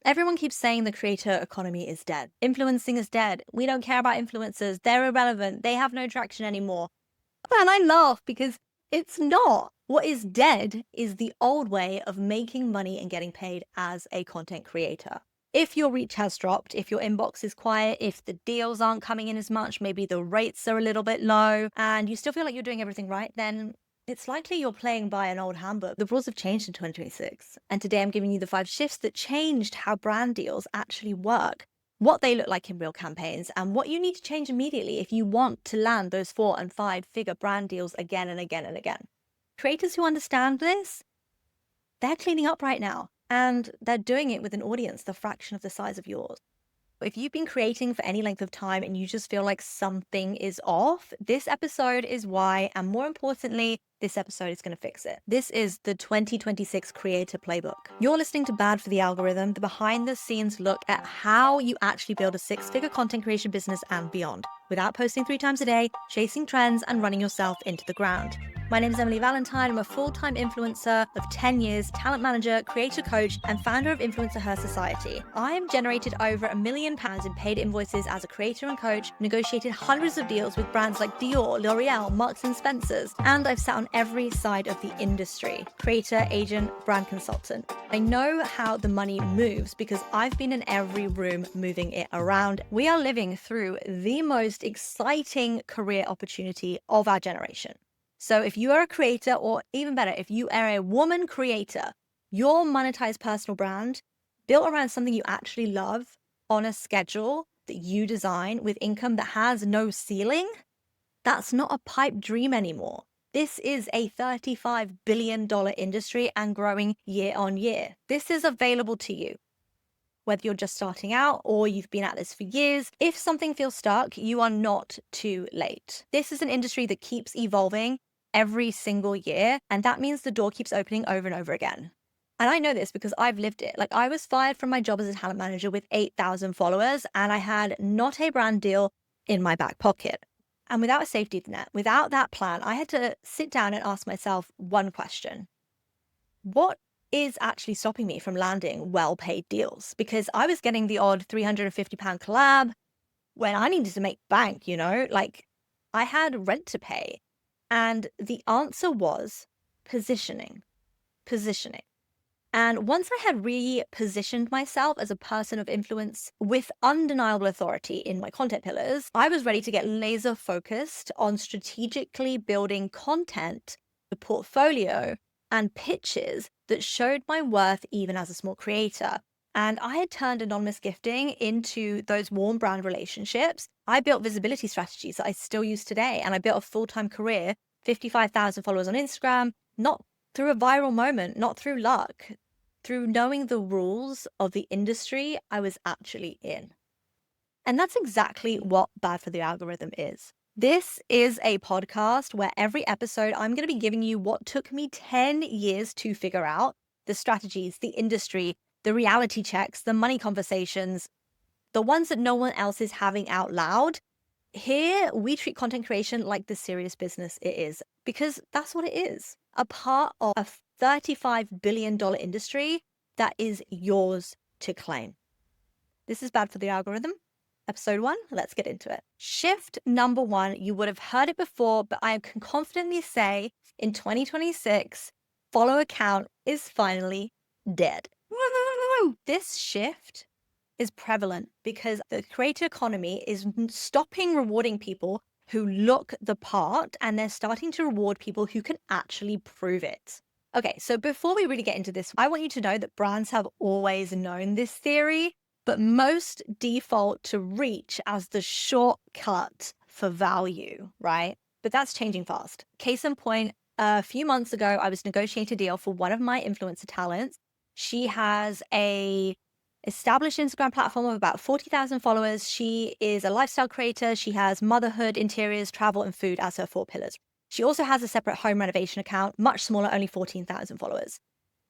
Everyone keeps saying the creator economy is dead. Influencing is dead. We don't care about influencers. They're irrelevant. They have no traction anymore. And I laugh because it's not. What is dead is the old way of making money and getting paid as a content creator. If your reach has dropped, if your inbox is quiet, if the deals aren't coming in as much, maybe the rates are a little bit low, and you still feel like you're doing everything right, then it's likely you're playing by an old handbook. The rules have changed in 2026. And today I'm giving you the 5 shifts that changed how brand deals actually work, what they look like in real campaigns, and what you need to change immediately if you want to land those 4 and 5-figure brand deals again and again and again. Creators who understand this, they're cleaning up right now, and they're doing it with an audience the fraction of the size of yours. If you've been creating for any length of time and you just feel like something is off, this episode is why, and more importantly, this episode is going to fix it. This is the 2026 Creator Playbook. You're listening to Bad for the Algorithm, the behind the scenes look at how you actually build a 6-figure content creation business and beyond, without posting 3 times a day, chasing trends, and running yourself into the ground. My name is Emily Valentine. I'm a full-time influencer of 10 years, talent manager, creator coach, and founder of Influencer Her Society. I have generated over £1 million in paid invoices as a creator and coach, negotiated hundreds of deals with brands like Dior, L'Oreal, Marks & Spencer's, and I've sat on every side of the industry: creator, agent, brand consultant. I know how the money moves because I've been in every room moving it around. We are living through the most exciting career opportunity of our generation. So if you are a creator, or even better, if you are a woman creator, your monetized personal brand built around something you actually love on a schedule that you design with income that has no ceiling, that's not a pipe dream anymore. This is a $35 billion industry and growing year on year. This is available to you. Whether you're just starting out or you've been at this for years, if something feels stuck, you are not too late. This is an industry that keeps evolving every single year, and that means the door keeps opening over and over again. And I know this because I've lived it. Like, I was fired from my job as a talent manager with 8,000 followers, and I had not a brand deal in my back pocket. And without a safety net, without that plan, I had to sit down and ask myself one question: what is actually stopping me from landing well-paid deals? Because I was getting the odd £350 collab when I needed to make bank, like, I had rent to pay. And the answer was positioning. Positioning. And once I had repositioned myself as a person of influence with undeniable authority in my content pillars, I was ready to get laser focused on strategically building content, the portfolio, and pitches that showed my worth even as a small creator. And I had turned anonymous gifting into those warm brand relationships. I built visibility strategies that I still use today. And I built a full-time career, 55,000 followers on Instagram, not through a viral moment, not through luck, through knowing the rules of the industry I was actually in. And that's exactly what Bad for the Algorithm is. This is a podcast where every episode I'm going to be giving you what took me 10 years to figure out: the strategies, the industry, the reality checks, the money conversations, the ones that no one else is having out loud. Here, we treat content creation like the serious business it is, because that's what it is: a part of a $35 billion industry that is yours to claim. This is Bad for the Algorithm. Episode 1, let's get into it. Shift number 1, you would have heard it before, but I can confidently say in 2026, follower count is finally dead. This shift is prevalent because the creator economy is stopping rewarding people who look the part, and they're starting to reward people who can actually prove it. Okay, so before we really get into this, I want you to know that brands have always known this theory, but most default to reach as the shortcut for value, right? But that's changing fast. Case in point, a few months ago, I was negotiating a deal for one of my influencer talents. She has a established Instagram platform of about 40,000 followers. She is a lifestyle creator. She has motherhood, interiors, travel, and food as her 4 pillars. She also has a separate home renovation account, much smaller, only 14,000 followers.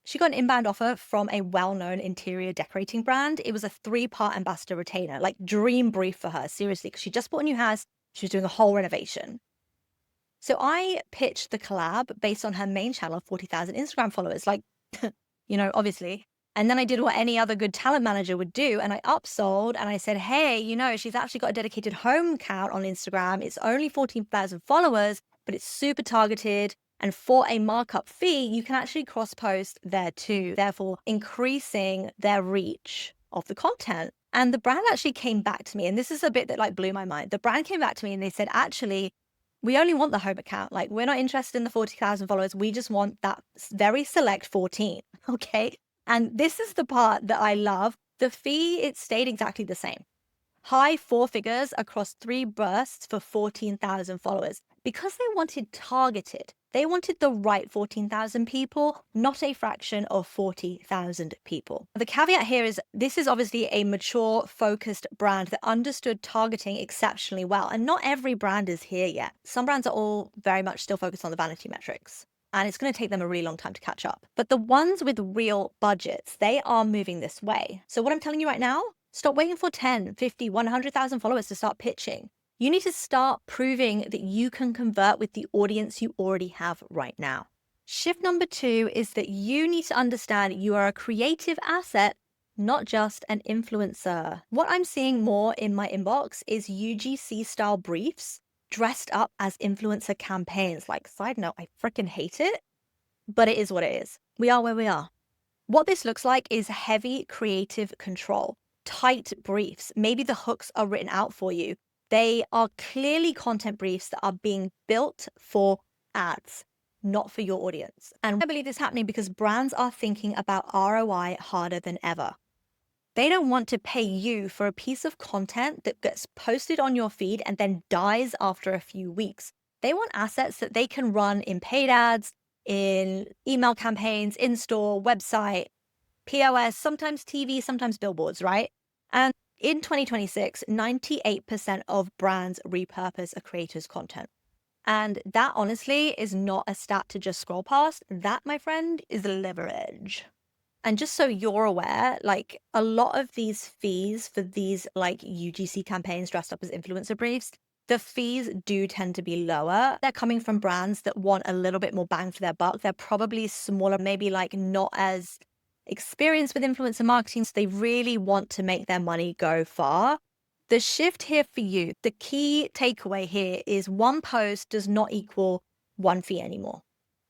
She got an inbound offer from a well-known interior decorating brand. It was a 3-part ambassador retainer, like dream brief for her, seriously, because she just bought a new house. She was doing a whole renovation. So I pitched the collab based on her main channel of 40,000 Instagram followers. Like, obviously, And then I did what any other good talent manager would do. And I upsold and I said, hey, she's actually got a dedicated home account on Instagram. It's only 14,000 followers, but it's super targeted. And for a markup fee, you can actually cross post there too, therefore increasing their reach of the content. And the brand actually came back to me. And this is a bit that like blew my mind. The brand came back to me and they said, actually, we only want the home account. Like, we're not interested in the 40,000 followers. We just want that very select 14. Okay. And this is the part that I love. The fee, it stayed exactly the same. High 4 figures across 3 bursts for 14,000 followers because they wanted targeted. They wanted the right 14,000 people, not a fraction of 40,000 people. The caveat here is this is obviously a mature, focused brand that understood targeting exceptionally well. And not every brand is here yet. Some brands are all very much still focused on the vanity metrics. And it's going to take them a really long time to catch up. But the ones with real budgets, they are moving this way. So what I'm telling you right now, stop waiting for 10, 50, 100,000 followers to start pitching. You need to start proving that you can convert with the audience you already have right now. Shift number 2 is that you need to understand you are a creative asset, not just an influencer. What I'm seeing more in my inbox is UGC style briefs dressed up as influencer campaigns. Like, side note, I freaking hate it, but it is what it is. We are where we are. What this looks like is heavy creative control, tight briefs. Maybe the hooks are written out for you. They are clearly content briefs that are being built for ads, not for your audience. And I believe this is happening because brands are thinking about ROI harder than ever. They don't want to pay you for a piece of content that gets posted on your feed and then dies after a few weeks. They want assets that they can run in paid ads, in email campaigns, in-store, website, POS, sometimes TV, sometimes billboards, right? And in 2026, 98% of brands repurpose a creator's content. And that honestly is not a stat to just scroll past. That, my friend, is leverage. And just so you're aware, like a lot of these fees for these like UGC campaigns dressed up as influencer briefs, the fees do tend to be lower. They're coming from brands that want a little bit more bang for their buck. They're probably smaller, maybe like not as experienced with influencer marketing. So they really want to make their money go far. The shift here for you, the key takeaway here is one post does not equal one fee anymore.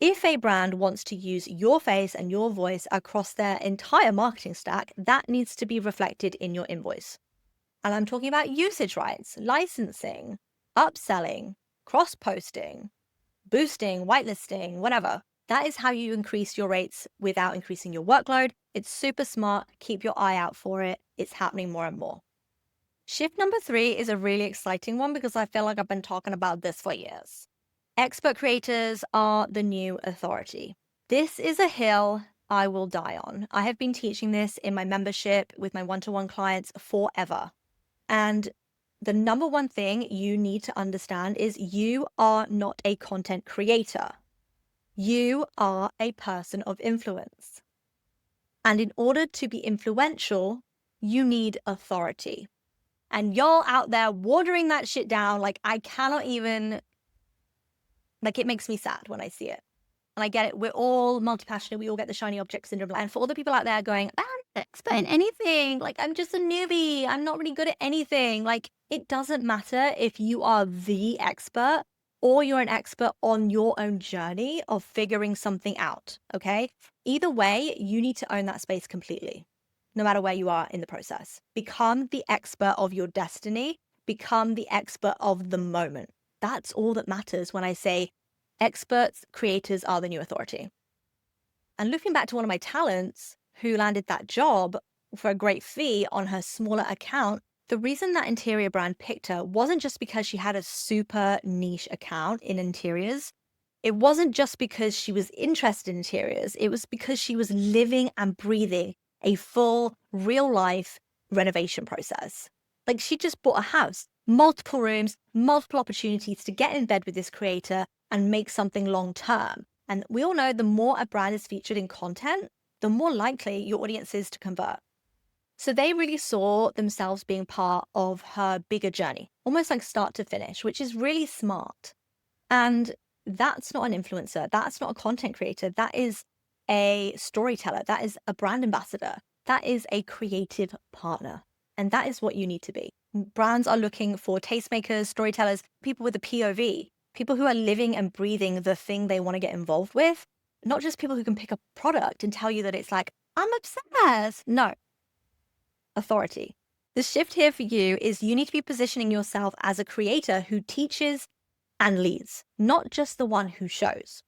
If a brand wants to use your face and your voice across their entire marketing stack, that needs to be reflected in your invoice. And I'm talking about usage rights, licensing, upselling, cross-posting, boosting, whitelisting, whatever. That is how you increase your rates without increasing your workload. It's super smart. Keep your eye out for it. It's happening more and more. Shift number 3 is a really exciting one because I feel like I've been talking about this for years. Expert creators are the new authority. This is a hill I will die on. I have been teaching this in my membership with my one-to-one clients forever. And the number one thing you need to understand is you are not a content creator. You are a person of influence. And in order to be influential, you need authority. And y'all out there watering that shit down, like I cannot even, like it makes me sad when I see it. And I get it. We're all multi-passionate. We all get the shiny object syndrome. And for all the people out there going, I'm not an expert in anything. Like, I'm just a newbie. I'm not really good at anything. Like, it doesn't matter if you are the expert or you're an expert on your own journey of figuring something out, okay? Either way, you need to own that space completely, no matter where you are in the process. Become the expert of your destiny. Become the expert of the moment. That's all that matters when I say experts, creators are the new authority. And looking back to one of my talents who landed that job for a great fee on her smaller account, the reason that interior brand picked her wasn't just because she had a super niche account in interiors. It wasn't just because she was interested in interiors. It was because she was living and breathing a full, real life renovation process. Like she just bought a house, multiple rooms, multiple opportunities to get in bed with this creator and make something long term. And we all know the more a brand is featured in content, the more likely your audience is to convert. So they really saw themselves being part of her bigger journey, almost like start to finish, which is really smart. And that's not an influencer. That's not a content creator. That is a storyteller. That is a brand ambassador. That is a creative partner. And that is what you need to be. Brands are looking for tastemakers, storytellers, people with a POV, people who are living and breathing the thing they want to get involved with, not just people who can pick a product and tell you that it's like, I'm obsessed. No, authority. The shift here for you is you need to be positioning yourself as a creator who teaches and leads, not just the one who shows.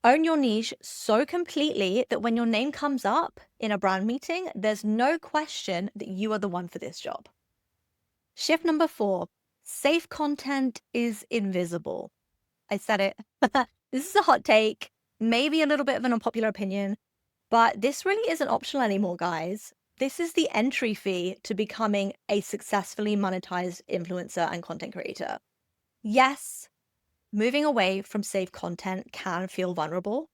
Own your niche so completely that when your name comes up in a brand meeting, there's no question that you are the one for this job. Shift number 4, safe content is invisible. I said it. This is a hot take, maybe a little bit of an unpopular opinion, but this really isn't optional anymore, guys. This is the entry fee to becoming a successfully monetized influencer and content creator. Yes, moving away from safe content can feel vulnerable,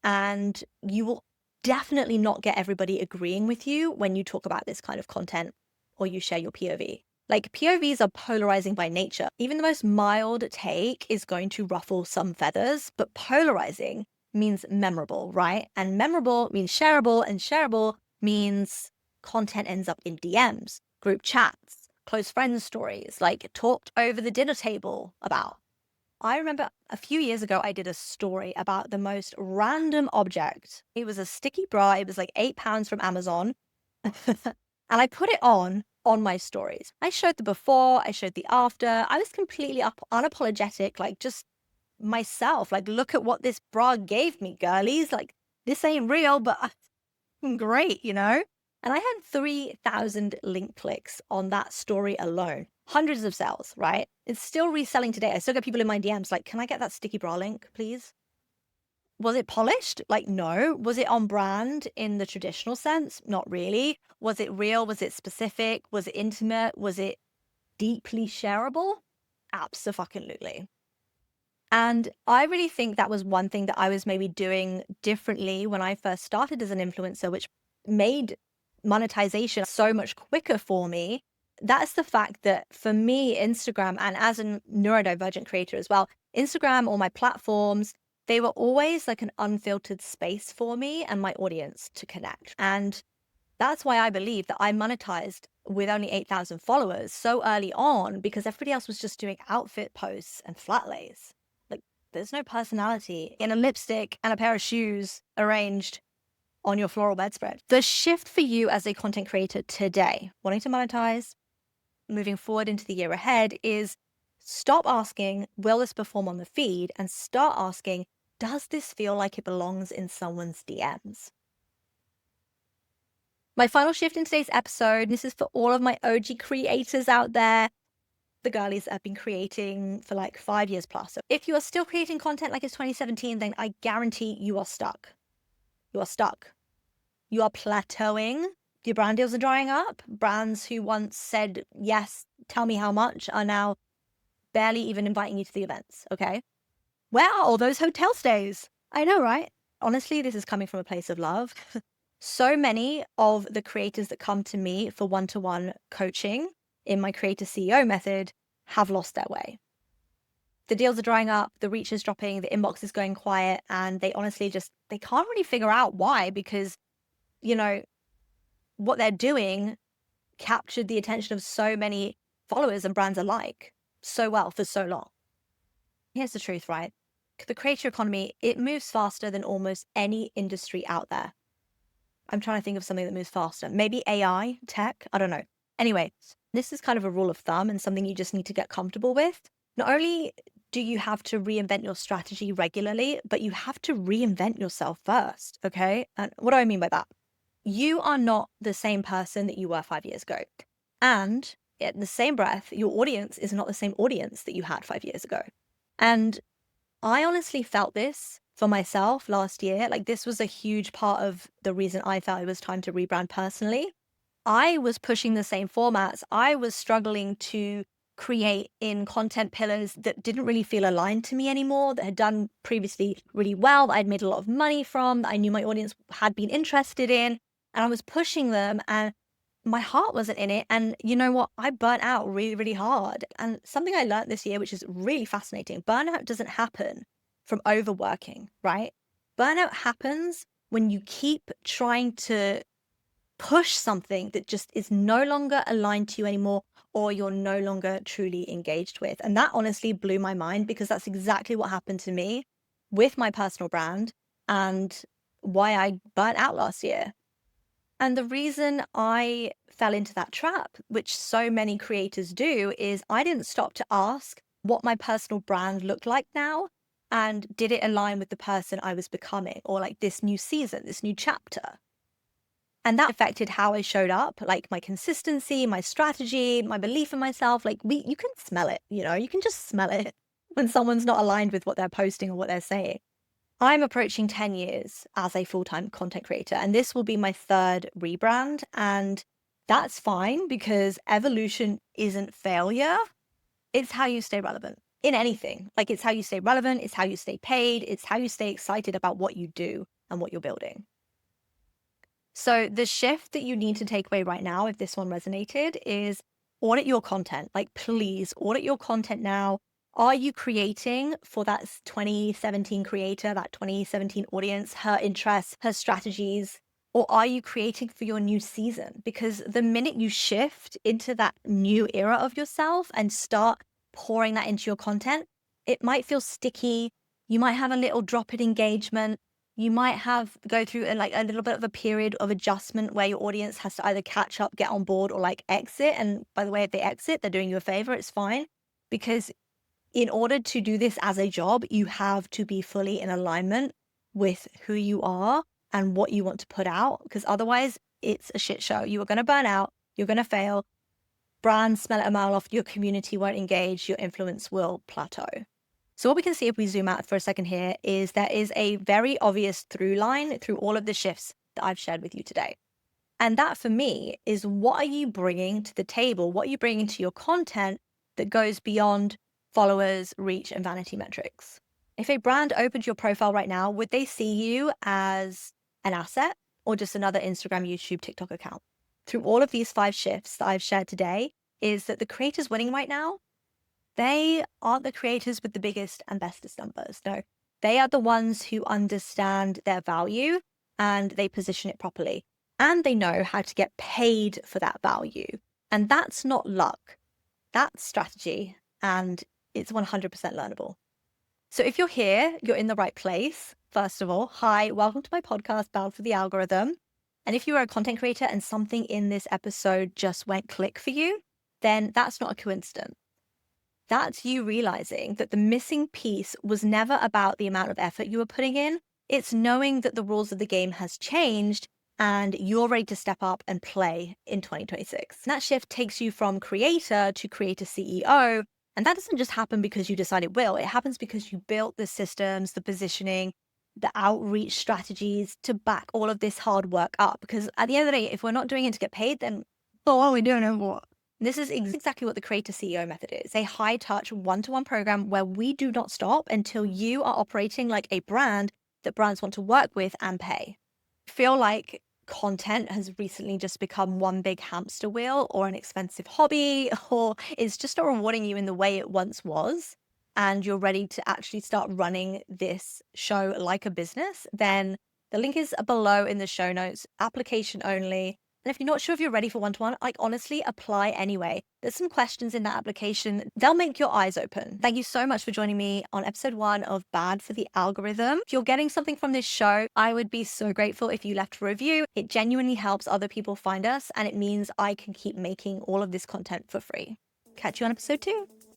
and you will definitely not get everybody agreeing with you when you talk about this kind of content or you share your POV. Like, POVs are polarizing by nature. Even the most mild take is going to ruffle some feathers, but polarizing means memorable, right? And memorable means shareable, and shareable means content ends up in DMs, group chats, close friends stories, like talked over the dinner table about. I remember a few years ago, I did a story about the most random object. It was a sticky bra. It was like £8 from Amazon. And I put it on my stories. I showed the before, I showed the after. I was completely unapologetic, like just myself. Like, look at what this bra gave me, girlies. Like, this ain't real, but great, you know? And I had 3,000 link clicks on that story alone. Hundreds of sales, right? It's still reselling today. I still get people in my DMs like, can I get that sticky bra link, please? Was it polished? Like, no. Was it on brand in the traditional sense? Not really. Was it real? Was it specific? Was it intimate? Was it deeply shareable? Absolutely. And I really think that was one thing that I was maybe doing differently when I first started as an influencer, which made monetization so much quicker for me. That's the fact that for me, Instagram, and as a neurodivergent creator as well, Instagram or my platforms, they were always like an unfiltered space for me and my audience to connect. And that's why I believe that I monetized with only 8,000 followers so early on, because everybody else was just doing outfit posts and flat lays. Like, there's no personality in a lipstick and a pair of shoes arranged on your floral bedspread. The shift for you as a content creator today, wanting to monetize, moving forward into the year ahead, is stop asking, will this perform on the feed? And start asking, does this feel like it belongs in someone's DMs? My final shift in today's episode, this is for all of my OG creators out there, the girlies that have been creating for like 5 years plus. So if you are still creating content like it's 2017, then I guarantee you are stuck. You are stuck. You are plateauing. Your brand deals are drying up. Brands who once said, yes, tell me how much, are now barely even inviting you to the events, okay? Where are all those hotel stays? I know, right? Honestly, this is coming from a place of love. So many of the creators that come to me for one-to-one coaching in my Creator CEO method have lost their way. The deals are drying up, the reach is dropping, the inbox is going quiet, and they honestly they can't really figure out why, because, you know, what they're doing captured the attention of so many followers and brands alike so well for so long. Here's the truth, right? The creator economy, it moves faster than almost any industry out there. I'm trying to think of something that moves faster. Maybe AI, tech, I don't know. Anyway, this is kind of a rule of thumb and something you just need to get comfortable with. Not only do you have to reinvent your strategy regularly, but you have to reinvent yourself first, okay? And what do I mean by that? You are not the same person that you were 5 years ago. And in the same breath, your audience is not the same audience that you had 5 years ago. And I honestly felt this for myself last year. Like, this was a huge part of the reason I felt it was time to rebrand personally. I was pushing the same formats. I was struggling to create in content pillars that didn't really feel aligned to me anymore, that had done previously really well, that I'd made a lot of money from, that I knew my audience had been interested in. And I was pushing them and my heart wasn't in it. And you know what? I burnt out really, really hard. And something I learned this year, which is really fascinating, burnout doesn't happen from overworking, right? Burnout happens when you keep trying to push something that just is no longer aligned to you anymore, or you're no longer truly engaged with. And that honestly blew my mind, because that's exactly what happened to me with my personal brand and why I burnt out last year. And the reason I fell into that trap, which so many creators do, is I didn't stop to ask what my personal brand looked like now. And did it align with the person I was becoming, or like this new season, this new chapter? And that affected how I showed up, like my consistency, my strategy, my belief in myself. Like you can smell it, you can just smell it when someone's not aligned with what they're posting or what they're saying. I'm approaching 10 years as a full-time content creator, and this will be my third rebrand. And that's fine, because evolution isn't failure. It's how you stay relevant in anything. Like, it's how you stay relevant. It's how you stay paid. It's how you stay excited about what you do and what you're building. So the shift that you need to take away right now, if this one resonated, is audit your content. Like, please audit your content now. Are you creating for that 2017 creator, that 2017 audience, her interests, her strategies? Or are you creating for your new season? Because the minute you shift into that new era of yourself and start pouring that into your content, it might feel sticky. You might have a little drop in engagement. You might go through a little bit of a period of adjustment where your audience has to either catch up, get on board, or like exit. And by the way, if they exit, they're doing you a favor. It's fine, because in order to do this as a job, you have to be fully in alignment with who you are and what you want to put out, because otherwise it's a shit show. You are going to burn out. You're going to fail. Brands smell it a mile off. Your community won't engage. Your influence will plateau. So what we can see if we zoom out for a second here is there is a very obvious through line through all of the shifts that I've shared with you today. And that for me is, what are you bringing to the table? What are you bringing to your content that goes beyond followers, reach, and vanity metrics? If a brand opened your profile right now, would they see you as an asset or just another Instagram, YouTube, TikTok account? Through all of these 5 shifts that I've shared today, is that the creators winning right now, they aren't the creators with the biggest and bestest numbers. No, they are the ones who understand their value and they position it properly. And they know how to get paid for that value. And that's not luck. That's strategy. And it's 100% learnable. So if you're here, you're in the right place. First of all, hi, welcome to my podcast, Bound for the Algorithm. And if you are a content creator and something in this episode just went click for you, then that's not a coincidence. That's you realizing that the missing piece was never about the amount of effort you were putting in. It's knowing that the rules of the game has changed and you're ready to step up and play in 2026. And that shift takes you from creator to creator CEO. And that doesn't just happen because you decide it will. It happens because you built the systems, the positioning, the outreach strategies to back all of this hard work up. Because at the end of the day, if we're not doing it to get paid, then what are we doing it for? This is exactly what the Creator CEO method is, a high-touch, one-to-one program where we do not stop until you are operating like a brand that brands want to work with and pay. I feel like content has recently just become one big hamster wheel or an expensive hobby, or it's just not rewarding you in the way it once was, and you're ready to actually start running this show like a business, then the link is below in the show notes, application only. And if you're not sure if you're ready for one-to-one, like, honestly, apply anyway. There's some questions in that application. They'll make your eyes open. Thank you so much for joining me on episode 1 of Bad for the Algorithm. If you're getting something from this show, I would be so grateful if you left a review. It genuinely helps other people find us, and it means I can keep making all of this content for free. Catch you on episode 2.